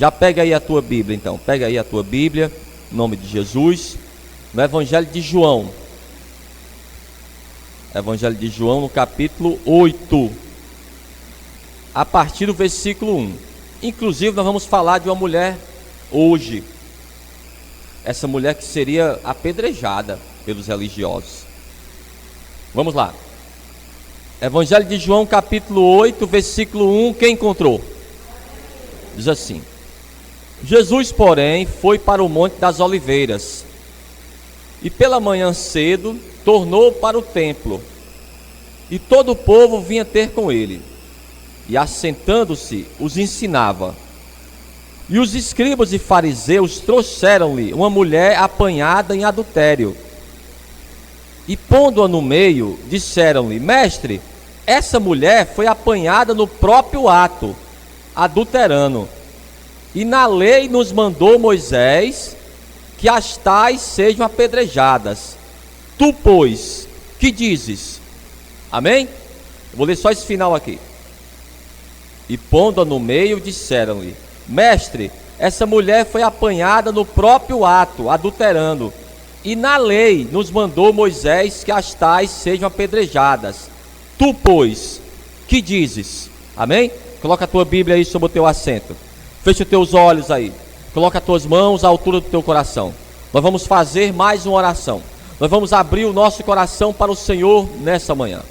Já pega aí a tua Bíblia então, pega aí a tua Bíblia, em nome de Jesus, no Evangelho de João. Evangelho de João, no capítulo 8, a partir do versículo 1. Inclusive nós vamos falar de uma mulher hoje, essa mulher que seria apedrejada pelos religiosos. Vamos lá. Evangelho de João, capítulo 8, versículo 1, quem encontrou? Diz assim: Jesus, porém, foi para o Monte das Oliveiras, e pela manhã cedo tornou para o templo, e todo o povo vinha ter com ele, e assentando-se os ensinava. E os escribas e fariseus trouxeram-lhe uma mulher apanhada em adultério, e pondo-a no meio, disseram-lhe: Mestre, essa mulher foi apanhada no próprio ato, adulterando, e na lei nos mandou Moisés que as tais sejam apedrejadas. Tu, pois, que dizes? Amém? Eu vou ler só esse final aqui. E pondo-a no meio, disseram-lhe: Mestre, essa mulher foi apanhada no próprio ato, adulterando, e na lei nos mandou Moisés que as tais sejam apedrejadas. Tu, pois, que dizes? Amém? Coloca a tua Bíblia aí sobre o teu assento. Fecha os teus olhos aí. Coloca as tuas mãos à altura do teu coração. Nós vamos fazer mais uma oração. Nós vamos abrir o nosso coração para o Senhor nessa manhã.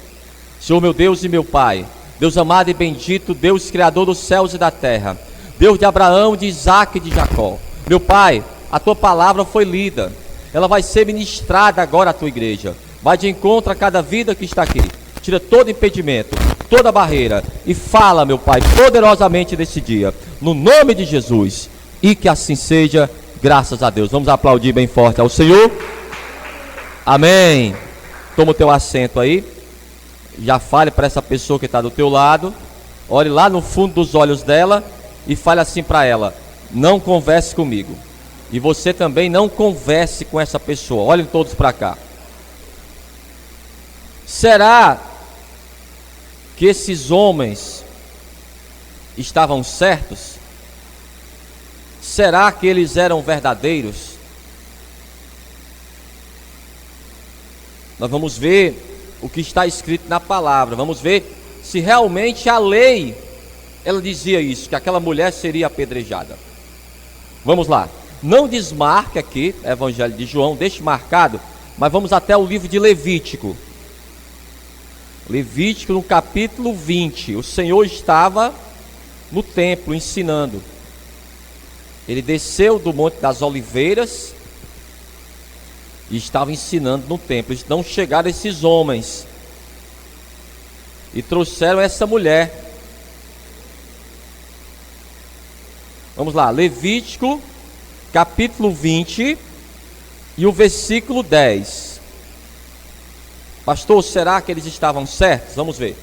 Senhor meu Deus e meu Pai, Deus amado e bendito, Deus criador dos céus e da terra, Deus de Abraão, de Isaque e de Jacó. Meu Pai, a tua palavra foi lida, ela vai ser ministrada agora à tua igreja. Vai de encontro a cada vida que está aqui. Tira todo impedimento, toda barreira, e fala, meu Pai, poderosamente nesse dia, no nome de Jesus, e que assim seja, graças a Deus. Vamos aplaudir bem forte ao Senhor. Amém. Toma o teu assento aí. Já fale para essa pessoa que está do teu lado, olhe lá no fundo dos olhos dela e fale assim para ela: não converse comigo. E você também não converse com essa pessoa. Olhem todos para cá. Será que esses homens estavam certos? Será que eles eram verdadeiros? Nós vamos ver o que está escrito na palavra. Vamos ver se realmente a lei, ela dizia isso, que aquela mulher seria apedrejada. Vamos lá. Não desmarque aqui, Evangelho de João, deixe marcado, mas vamos até o livro de Levítico. Levítico, no capítulo 20. O Senhor estava no templo ensinando. Ele desceu do Monte das Oliveiras e estava ensinando no templo. Então chegaram esses homens e trouxeram essa mulher. Vamos lá, Levítico, capítulo 20 e o versículo 10. Pastor, será que eles estavam certos? Vamos ver.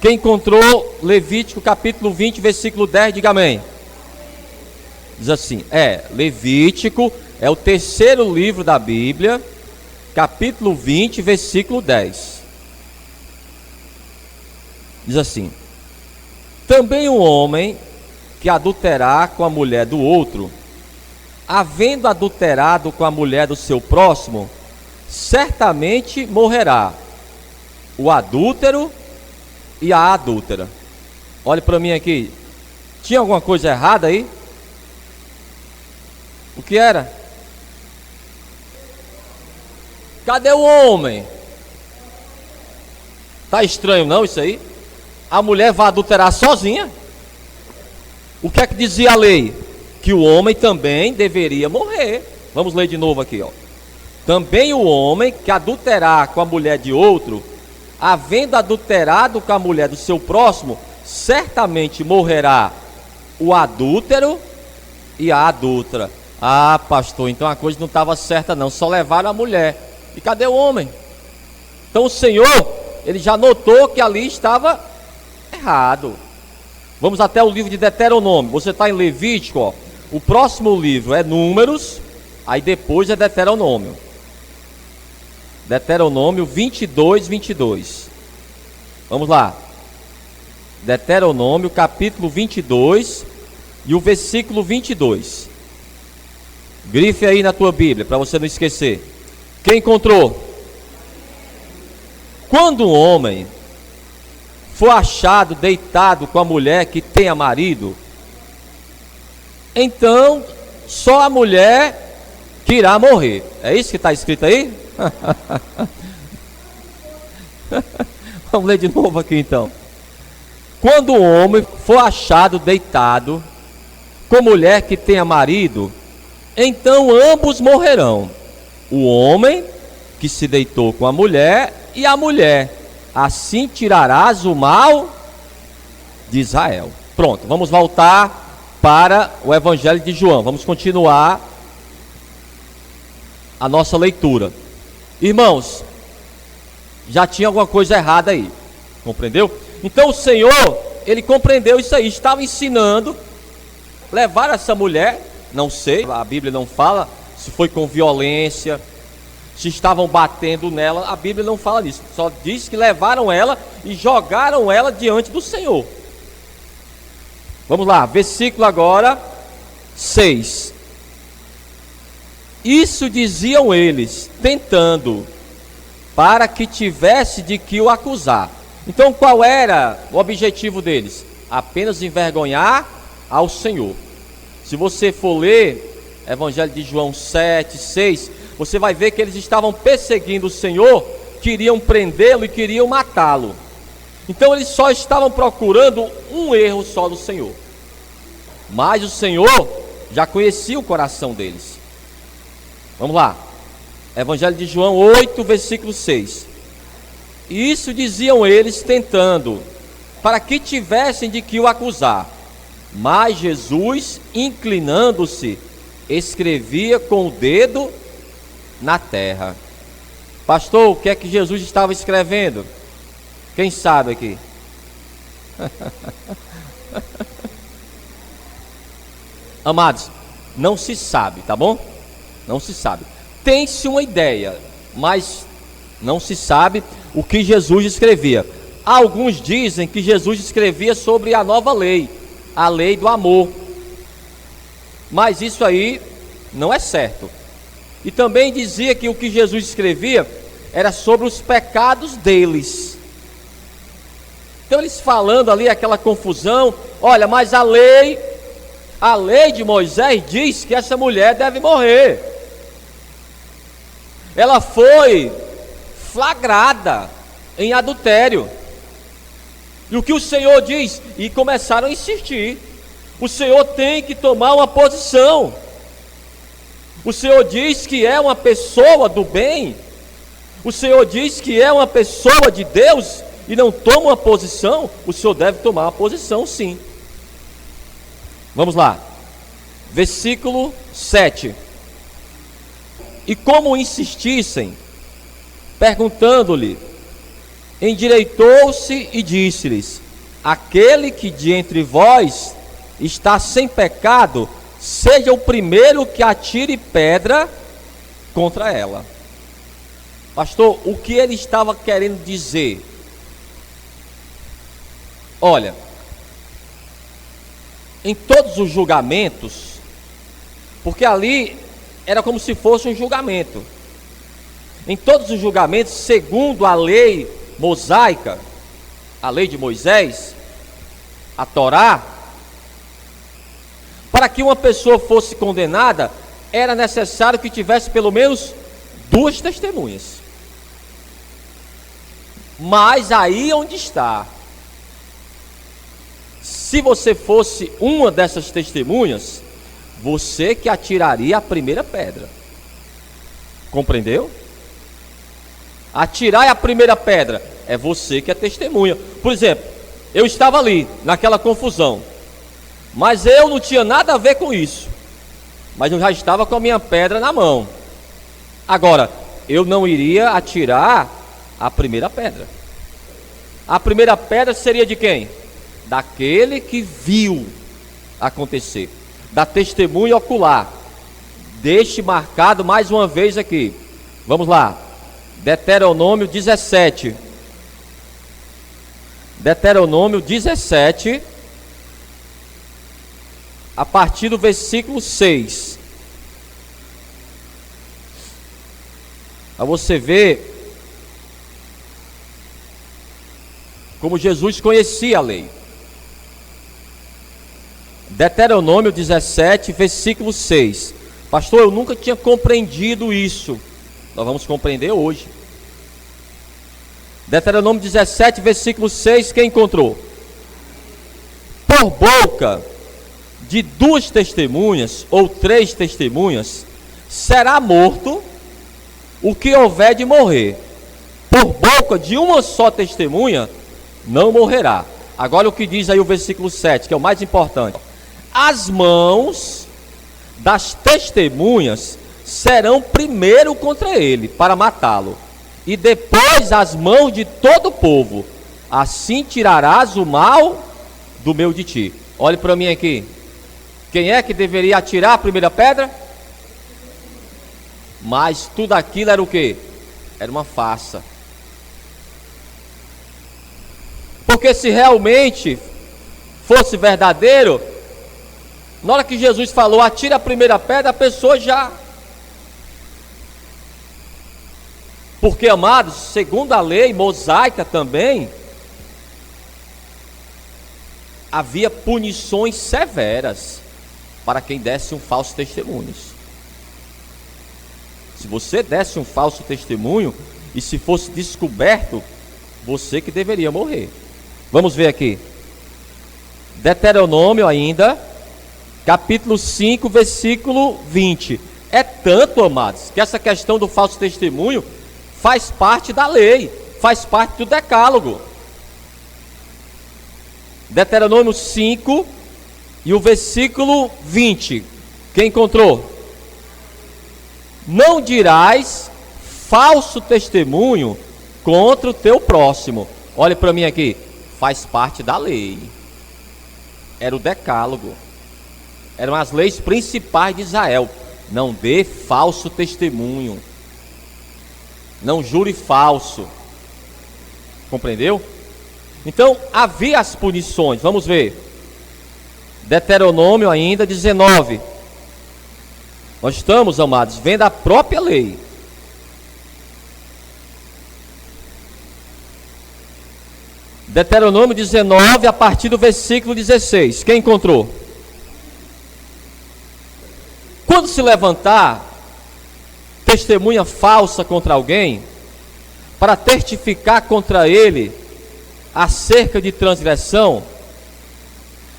Quem encontrou Levítico capítulo 20, versículo 10, diga amém. Diz assim, Levítico é o terceiro livro da Bíblia, capítulo 20, versículo 10. Diz assim: também um homem que adulterar com a mulher do outro, havendo adulterado com a mulher do seu próximo, certamente morrerá o adúltero e a adúltera. Olhe para mim aqui. Tinha alguma coisa errada aí? O que era? Cadê o homem? Tá estranho não isso aí? A mulher vai adulterar sozinha? O que é que dizia a lei? Que o homem também deveria morrer. Vamos ler de novo aqui, ó. Também o homem que adulterar com a mulher de outro, havendo adulterado com a mulher do seu próximo, certamente morrerá o adúltero e a adúltera. Ah, pastor, então a coisa não estava certa não, só levaram a mulher. E cadê o homem? Então o Senhor, ele já notou que ali estava errado. Vamos até o livro de Deuteronômio. Você está em Levítico, ó. O próximo livro é Números, aí depois é Deuteronômio. Deuteronômio 22, 22. Vamos lá. Deuteronômio, capítulo 22 e o versículo 22. Grife aí na tua Bíblia, para você não esquecer. Quem encontrou? Quando um homem for achado deitado com a mulher que tenha marido, então só a mulher que irá morrer. É isso que está escrito aí? Vamos ler de novo aqui então. Quando um homem for achado deitado com mulher que tenha marido, então ambos morrerão, o homem que se deitou com a mulher e a mulher. Assim tirarás o mal de Israel. Pronto, vamos voltar para o Evangelho de João. Vamos continuar a nossa leitura. Irmãos, já tinha alguma coisa errada aí, compreendeu? Então o Senhor, ele compreendeu isso aí, estava ensinando, levar essa mulher, não sei, a Bíblia não fala se foi com violência, se estavam batendo nela, a Bíblia não fala disso, só diz que levaram ela e jogaram ela diante do Senhor. Vamos lá, versículo agora 6. Isso diziam eles, tentando, para que tivesse de que o acusar. Então qual era o objetivo deles? Apenas envergonhar ao Senhor. Se você for ler Evangelho de João 7, 6, você vai ver que eles estavam perseguindo o Senhor, queriam prendê-lo e queriam matá-lo. Então eles só estavam procurando um erro só do Senhor. Mas o Senhor já conhecia o coração deles. Vamos lá, Evangelho de João 8, versículo 6. Isso diziam eles tentando, para que tivessem de que o acusar. Mas Jesus, inclinando-se, escrevia com o dedo na terra. Pastor, o que é que Jesus estava escrevendo? Quem sabe aqui? Amados, não se sabe, tá bom? Não se sabe. Tem-se uma ideia, mas não se sabe o que Jesus escrevia. Alguns dizem que Jesus escrevia sobre a nova lei, a lei do amor. Mas isso aí não é certo. E também dizia que o que Jesus escrevia era sobre os pecados deles. Então eles falando ali aquela confusão, olha, mas a lei de Moisés diz que essa mulher deve morrer. Ela foi flagrada em adultério. E o que o Senhor diz? E começaram a insistir. O Senhor tem que tomar uma posição. O Senhor diz que é uma pessoa do bem. O Senhor diz que é uma pessoa de Deus e não toma uma posição. O Senhor deve tomar uma posição, sim. Vamos lá. Versículo 7. E como insistissem, perguntando-lhe, endireitou-se e disse-lhes: aquele que de entre vós está sem pecado, seja o primeiro que atire pedra contra ela. Pastor, o que ele estava querendo dizer? Olha, em todos os julgamentos, porque ali era como se fosse um julgamento. Em todos os julgamentos, segundo a lei mosaica, a lei de Moisés, a Torá, para que uma pessoa fosse condenada, era necessário que tivesse pelo menos 2 testemunhas. Mas aí onde está? Se você fosse uma dessas testemunhas, você que atiraria a primeira pedra. Compreendeu? Atirar a primeira pedra é você que é testemunha. Por exemplo, eu estava ali naquela confusão, mas eu não tinha nada a ver com isso, mas eu já estava com a minha pedra na mão. Agora, eu não iria atirar a primeira pedra. A primeira pedra seria de quem? Daquele que viu acontecer, da testemunha ocular. Deixe marcado mais uma vez aqui. Vamos lá, Deuteronômio 17. Deuteronômio 17, a partir do versículo 6. Para você ver como Jesus conhecia a lei. Deuteronômio 17, versículo 6. Pastor, eu nunca tinha compreendido isso. Nós vamos compreender hoje. Deuteronômio 17, versículo 6, quem encontrou? Por boca de 2 testemunhas ou 3 testemunhas será morto o que houver de morrer. Por boca de uma só testemunha não morrerá. Agora o que diz aí o versículo 7, que é o mais importante. As mãos das testemunhas serão primeiro contra ele, para matá-lo, e depois as mãos de todo o povo. Assim tirarás o mal do meio de ti. Olhe para mim aqui. Quem é que deveria atirar a primeira pedra? Mas tudo aquilo era o quê? Era uma farsa. Porque se realmente fosse verdadeiro, na hora que Jesus falou, atira a primeira pedra, a pessoa já... Porque, amados, segundo a lei mosaica também, havia punições severas para quem desse um falso testemunho. Se você desse um falso testemunho, e se fosse descoberto, você que deveria morrer. Vamos ver aqui. Deuteronômio ainda, capítulo 5, versículo 20. É tanto, amados, que essa questão do falso testemunho faz parte da lei, faz parte do decálogo. Deuteronômio 5 e o versículo 20. Quem encontrou? Não dirás falso testemunho contra o teu próximo. Olhe para mim aqui. Faz parte da lei. Era o decálogo. Eram as leis principais de Israel. Não dê falso testemunho. Não jure falso. Compreendeu? Então havia as punições. Vamos ver. Deuteronômio ainda 19. Nós estamos, amados, vendo a própria lei. Deuteronômio 19, a partir do versículo 16. Quem encontrou? Quando se levantar testemunha falsa contra alguém, para testificar contra ele acerca de transgressão,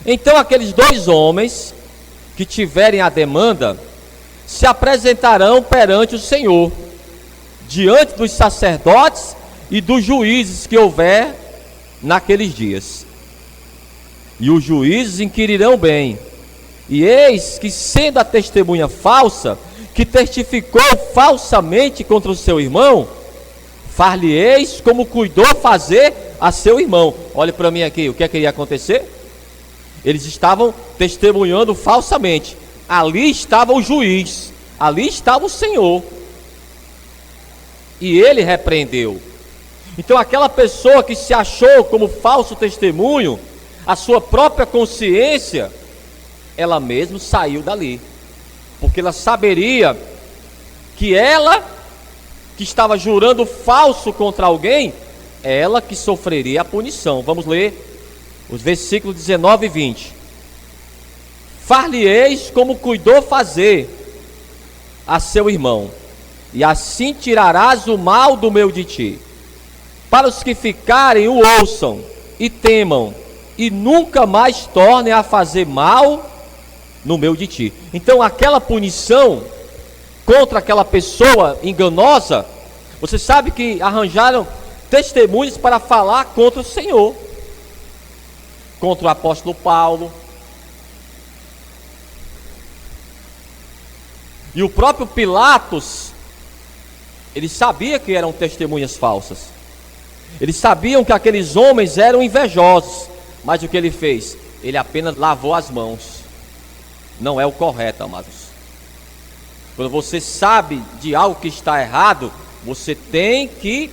então aqueles 2 homens que tiverem a demanda se apresentarão perante o Senhor, diante dos sacerdotes e dos juízes que houver naqueles dias. E os juízes inquirirão bem, e eis que, sendo a testemunha falsa, que testificou falsamente contra o seu irmão, far-lhe-eis como cuidou fazer a seu irmão. Olhe para mim aqui, o que é que iria acontecer? Eles estavam testemunhando falsamente. Ali estava o juiz, ali estava o Senhor, e ele repreendeu. Então aquela pessoa que se achou como falso testemunho, a sua própria consciência, ela mesma saiu dali, porque ela saberia que ela que estava jurando falso contra alguém, ela que sofreria a punição. Vamos ler os versículos 19 e 20. Far-lhe-eis como cuidou fazer a seu irmão, e assim tirarás o mal do meio de ti. Para os que ficarem, o ouçam e temam, e nunca mais tornem a fazer mal no meio de ti. Então aquela punição contra aquela pessoa enganosa, você sabe que arranjaram testemunhos para falar contra o Senhor, contra o apóstolo Paulo. E o próprio Pilatos, ele sabia que eram testemunhas falsas. Eles sabiam que aqueles homens eram invejosos, mas o que ele fez? Ele apenas lavou as mãos. Não é o correto, amados. Quando você sabe de algo que está errado, você tem que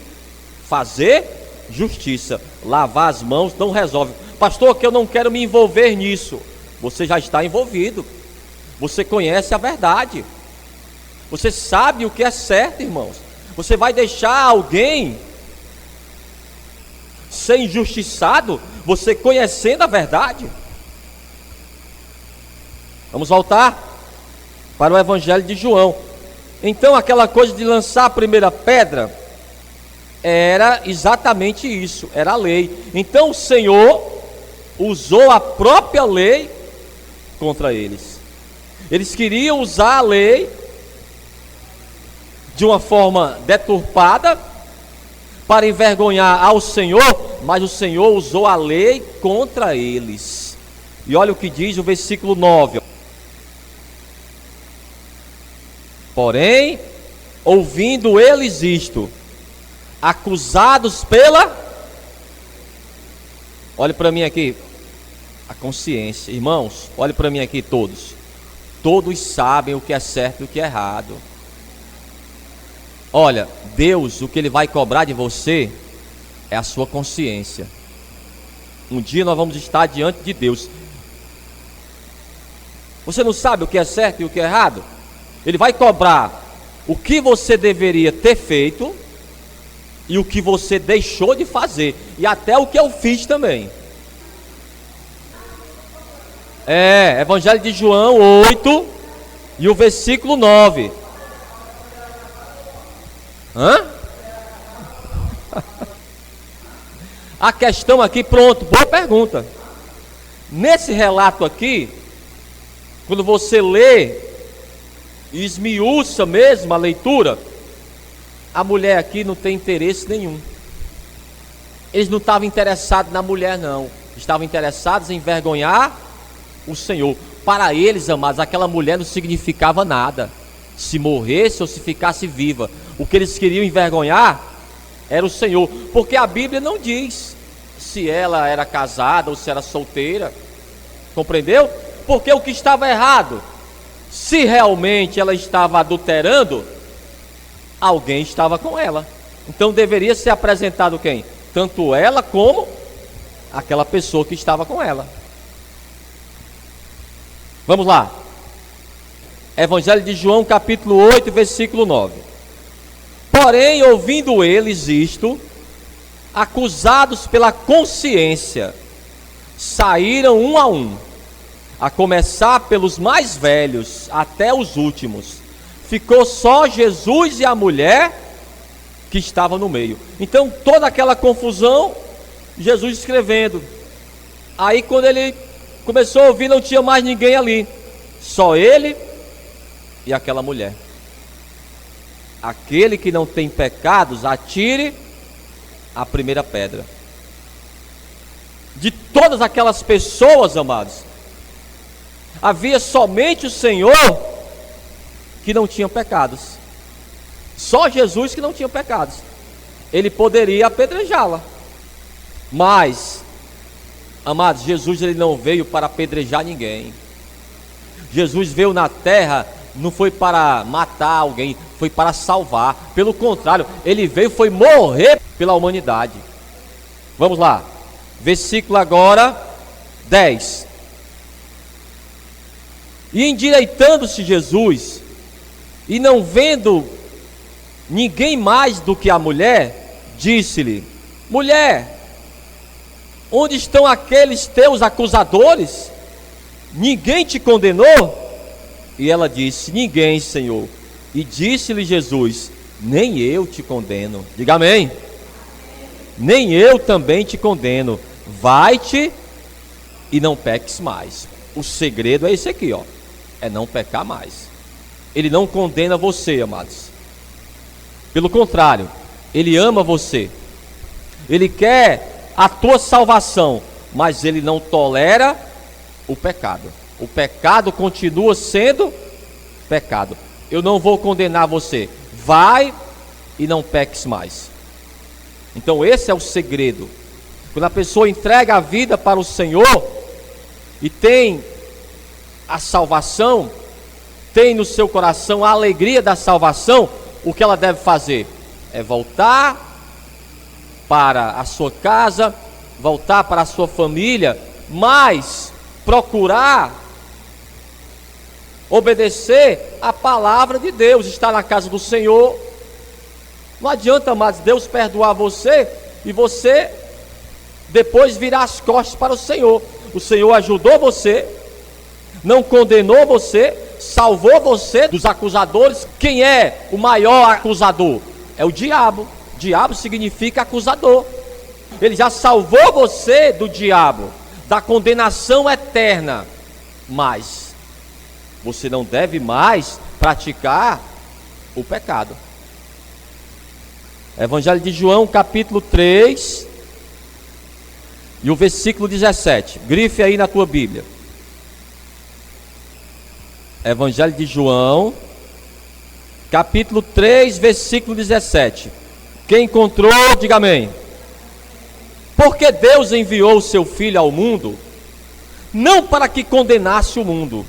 fazer justiça. Lavar as mãos não resolve. Pastor, que eu não quero me envolver nisso. Você já está envolvido. Você conhece a verdade. Você sabe o que é certo, irmãos. Você vai deixar alguém ser injustiçado, você conhecendo a verdade? Vamos voltar para o Evangelho de João. Então, aquela coisa de lançar a primeira pedra era exatamente isso, era a lei. Então o Senhor usou a própria lei contra eles. Eles queriam usar a lei de uma forma deturpada para envergonhar ao Senhor, mas o Senhor usou a lei contra eles. E olha o que diz o versículo 9. Porém, ouvindo eles isto, acusados pela... Olhe para mim aqui, a consciência. Irmãos, olhe para mim aqui todos. Todos sabem o que é certo e o que é errado. Olha, Deus, o que Ele vai cobrar de você é a sua consciência. Um dia nós vamos estar diante de Deus. Você não sabe o que é certo e o que é errado? Ele vai cobrar o que você deveria ter feito e o que você deixou de fazer, e até o que eu fiz também. Evangelho de João 8 e o versículo 9. A questão aqui, pronto, boa pergunta. Nesse relato aqui, quando você lê e esmiuça mesmo a leitura, a mulher aqui não tem interesse nenhum. Eles não estavam interessados na mulher, não. Estavam interessados em envergonhar o Senhor. Para eles, amados, aquela mulher não significava nada. Se morresse ou se ficasse viva, o que eles queriam envergonhar era o Senhor. Porque a Bíblia não diz se ela era casada ou se era solteira. Compreendeu? Porque o que estava errado, se realmente ela estava adulterando, alguém estava com ela. Então deveria ser apresentado quem? Tanto ela como aquela pessoa que estava com ela. Vamos lá. Evangelho de João, capítulo 8, versículo 9. Porém, ouvindo eles isto, acusados pela consciência, saíram um, a começar pelos mais velhos até os últimos. Ficou só Jesus e a mulher que estava no meio. Então toda aquela confusão, Jesus escrevendo. Aí quando ele começou a ouvir, não tinha mais ninguém ali, só ele e aquela mulher. Aquele que não tem pecados, atire a primeira pedra. De todas aquelas pessoas, amados, havia somente o Senhor que não tinha pecados. Só Jesus que não tinha pecados. Ele poderia apedrejá-la. Mas, amados, Jesus ele não veio para apedrejar ninguém. Jesus veio na terra, não foi para matar alguém, foi para salvar. Pelo contrário, ele veio foi morrer pela humanidade. Vamos lá. Versículo agora 10. E endireitando-se Jesus, e não vendo ninguém mais do que a mulher, disse-lhe: mulher, onde estão aqueles teus acusadores? Ninguém te condenou? E ela disse: ninguém, Senhor. E disse-lhe Jesus: nem eu te condeno. Diga amém. Nem eu também te condeno. Vai-te e não peques mais. O segredo é esse aqui, ó. É não pecar mais. Ele não condena você, amados. Pelo contrário, ele ama você. Ele quer a tua salvação, mas ele não tolera o pecado. O pecado continua sendo pecado. Eu não vou condenar você. Vai e não peques mais. Então esse é o segredo. Quando a pessoa entrega a vida para o Senhor e tem a salvação, tem no seu coração a alegria da salvação, o que ela deve fazer? É voltar para a sua casa, voltar para a sua família, mas procurar obedecer a palavra de Deus, estar na casa do Senhor. Não adianta mais Deus perdoar você e você depois virar as costas para o Senhor. O Senhor ajudou você, não condenou você, salvou você dos acusadores. Quem é o maior acusador? É o diabo. Diabo significa acusador. Ele já salvou você do diabo, da condenação eterna. Mas você não deve mais praticar o pecado. Evangelho de João, capítulo 3, e o versículo 17. Grife aí na tua Bíblia. Evangelho de João, capítulo 3, versículo 17. Quem encontrou, diga amém. Porque Deus enviou o seu Filho ao mundo, não para que condenasse o mundo,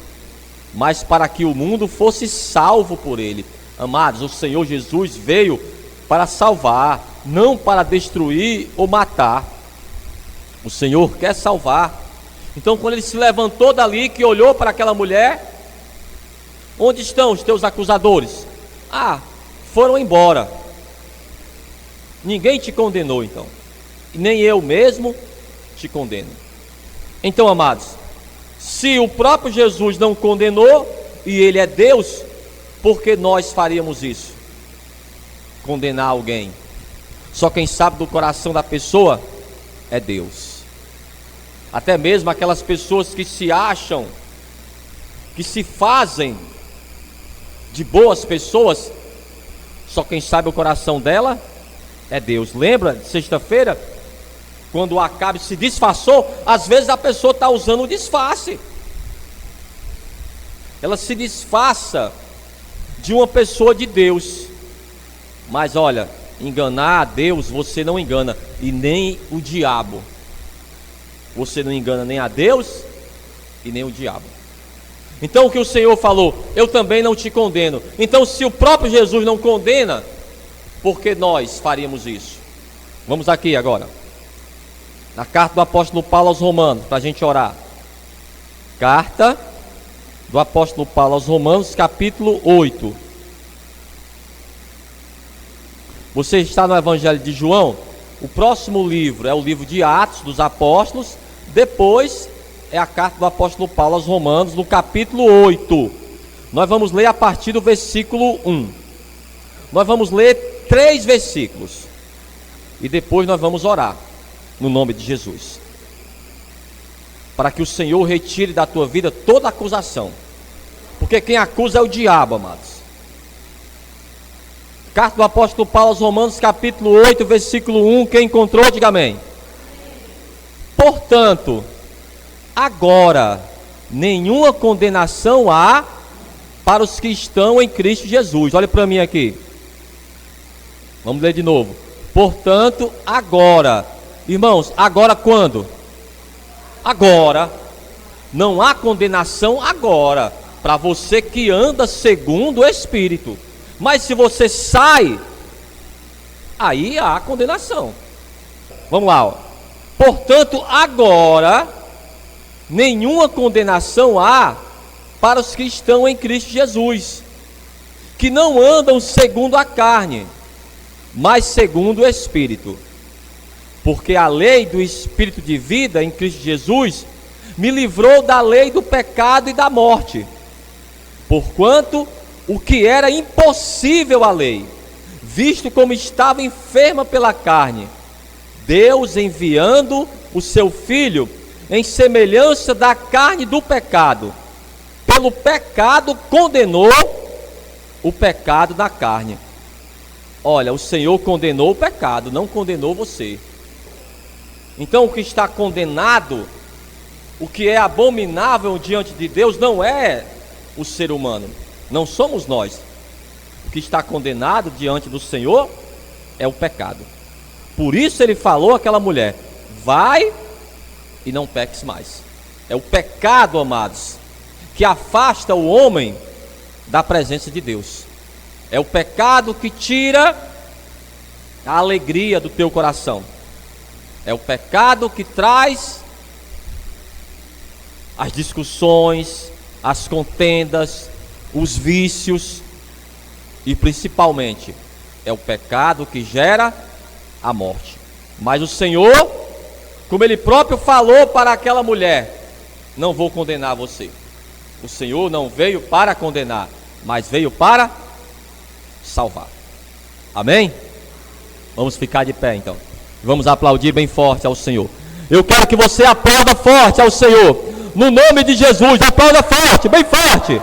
mas para que o mundo fosse salvo por ele. Amados, o Senhor Jesus veio para salvar, não para destruir ou matar. O Senhor quer salvar. Então, quando ele se levantou dali, que olhou para aquela mulher: onde estão os teus acusadores? Foram embora. Ninguém te condenou então, e nem eu mesmo te condeno. Então, amados, se o próprio Jesus não condenou, e ele é Deus, por que nós faríamos isso? Condenar alguém? Só quem sabe do coração da pessoa é Deus. Até mesmo aquelas pessoas que se acham, que se fazem de boas pessoas, só quem sabe o coração dela é Deus. Lembra de sexta-feira, quando o Acabe se disfarçou? Às vezes a pessoa está usando o disfarce, ela se disfarça de uma pessoa de Deus. Mas olha, enganar a Deus você não engana, e nem o diabo. Você não engana nem a Deus e nem o diabo. Então o que o Senhor falou: eu também não te condeno. Então, se o próprio Jesus não condena, por que nós faríamos isso? Vamos aqui agora na carta do apóstolo Paulo aos Romanos, para a gente orar. Carta do apóstolo Paulo aos Romanos, capítulo 8. Você está no Evangelho de João. O próximo livro é o livro de Atos dos Apóstolos. Depois é a carta do apóstolo Paulo aos Romanos, no capítulo 8. Nós vamos ler a partir do versículo 1. Nós vamos ler 3 versículos, e depois nós vamos orar no nome de Jesus, para que o Senhor retire da tua vida toda acusação, porque quem acusa é o diabo, amados. Carta do apóstolo Paulo aos Romanos, capítulo 8, versículo 1. Quem encontrou, diga amém. Portanto, agora nenhuma condenação há para os que estão em Cristo Jesus. Olha para mim aqui. Vamos ler de novo. Portanto, agora. Irmãos, agora quando? Agora. Não há condenação agora para você que anda segundo o Espírito. Mas se você sai, aí há condenação. Vamos lá, ó. Portanto, agora nenhuma condenação há para os que estão em Cristo Jesus, que não andam segundo a carne, mas segundo o Espírito. Porque a lei do Espírito de vida em Cristo Jesus me livrou da lei do pecado e da morte. Porquanto o que era impossível à lei, visto como estava enferma pela carne, Deus, enviando o seu Filho em semelhança da carne do pecado, pelo pecado condenou o pecado da carne. Olha, o Senhor condenou o pecado, não condenou você. Então o que está condenado, o que é abominável diante de Deus, não é o ser humano, não somos nós. O que está condenado diante do Senhor é o pecado. Por isso ele falou àquela mulher: vai e não peques mais. É o pecado, amados, que afasta o homem da presença de Deus. É o pecado que tira a alegria do teu coração. É o pecado que traz as discussões, as contendas, os vícios e principalmente é o pecado que gera a morte. Mas o Senhor, como Ele próprio falou para aquela mulher, não vou condenar você. O Senhor não veio para condenar, mas veio para salvar. Amém? Vamos ficar de pé então. Vamos aplaudir bem forte ao Senhor. Eu quero que você aplauda forte ao Senhor. No nome de Jesus, aplauda forte, bem forte.